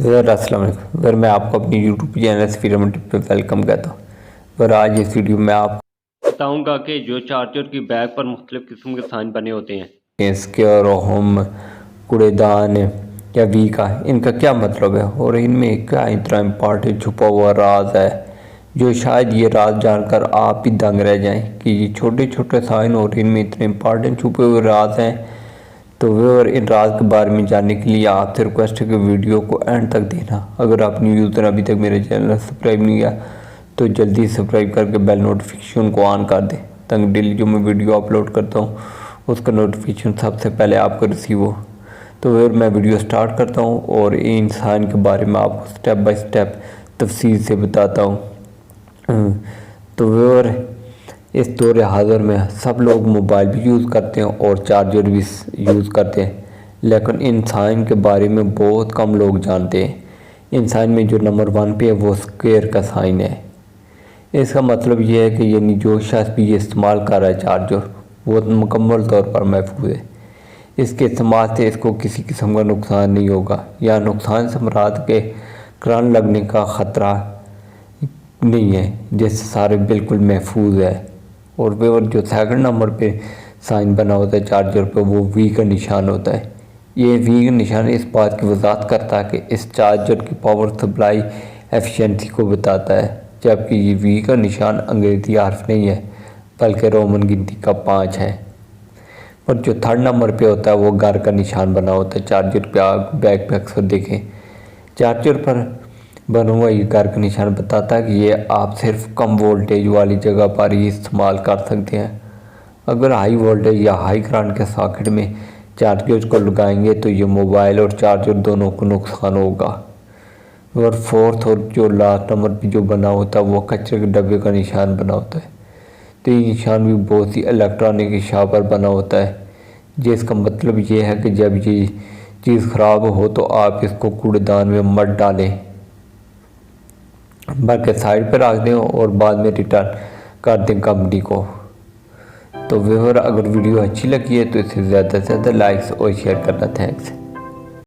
السلام علیکم میں آپ کو اپنی یوٹیوب چینل فیرم ٹپ پہ ویلکم کہتا ہوں۔ آج اس ویڈیو میں آپ کو بتاؤں گا کہ جو چارجر کی بیک پر مختلف قسم کے سائن بنے ہوتے ہیں، اس کے روم کوڑے دان یا وی کا ان کا کیا مطلب ہے اور ان میں کیا اتنا امپورٹنٹ چھپا ہوا راز ہے جو شاید یہ راز جان کر آپ بھی دنگ رہ جائیں کہ یہ چھوٹے چھوٹے سائن اور ان میں اتنے امپورٹنٹ چھپے ہوئے راز ہیں۔ تو وہ ان راز کے بارے میں جاننے کے لیے آپ سے ریکویسٹ ہے کہ ویڈیو کو اینڈ تک دینا۔ اگر آپ نیو یوزر ابھی تک میرے چینل سبسکرائب نہیں کیا تو جلدی سبسکرائب کر کے بیل نوٹیفیکیشن کو آن کر دیں تاکہ ڈیلی جو میں ویڈیو اپلوڈ کرتا ہوں اس کا نوٹیفیکیشن سب سے پہلے آپ کو ریسیو ہو۔ تو میں ویڈیو سٹارٹ کرتا ہوں اور ان سائن کے بارے میں آپ کو سٹیپ بائی سٹیپ تفصیل سے بتاتا ہوں۔ تو اس دور حاضر میں سب لوگ موبائل بھی یوز کرتے ہیں اور چارجر بھی یوز کرتے ہیں، لیکن ان سائن کے بارے میں بہت کم لوگ جانتے ہیں۔ ان سائن میں جو نمبر 1 پہ ہے وہ اسکوائر کا سائن ہے۔ اس کا مطلب یہ ہے کہ یعنی جو شخص بھی یہ استعمال کر رہا ہے چارجر وہ مکمل طور پر محفوظ ہے۔ اس کے استعمال سے اس کو کسی قسم کا نقصان نہیں ہوگا یا نقصان سے مراد کے کرنٹ لگنے کا خطرہ نہیں ہے، جس سے سارے بالکل محفوظ ہے۔ اور جو سیکنڈ نمبر پہ سائن بنا ہوتا ہے چارجر پہ وہ وی کا نشان ہوتا ہے۔ یہ وی کا نشان اس بات کی وضاحت کرتا ہے کہ اس چارجر کی پاور سپلائی ایفیشنسی کو بتاتا ہے، جبکہ یہ وی کا نشان انگریزی حرف نہیں ہے بلکہ رومن گنتی کا 5 ہے۔ اور جو تھرڈ نمبر پہ ہوتا ہے وہ گھر کا نشان بنا ہوتا ہے چارجر پہ۔ بیک پہ اکثر دیکھیں چارجر پر بنا ہوا یہ گھر کا نشان بتاتا ہے کہ یہ آپ صرف کم وولٹیج والی جگہ پر ہی استعمال کر سکتے ہیں۔ اگر ہائی وولٹیج یا ہائی کرنٹ کے ساکٹ میں چارجر کو لگائیں گے تو یہ موبائل اور چارجر دونوں کو نقصان ہوگا۔ اور فورتھ اور جو لاسٹ نمبر پہ جو بنا ہوتا ہے وہ کچرے کے ڈبے کا نشان بنا ہوتا ہے۔ تو یہ نشان بھی بہت سی الیکٹرانک اشیاء پر بنا ہوتا ہے، جس کا مطلب یہ ہے کہ جب یہ چیز خراب ہو تو آپ اس کو کوڑے دان میں مت ڈالیں بلکہ سائڈ پر رکھ دیں اور بعد میں ریٹرن کر دیں کمپنی کو۔ تو اگر ویڈیو اچھی لگی ہے تو اسے زیادہ سے زیادہ لائکس اور شیئر کرنا۔ تھینکس۔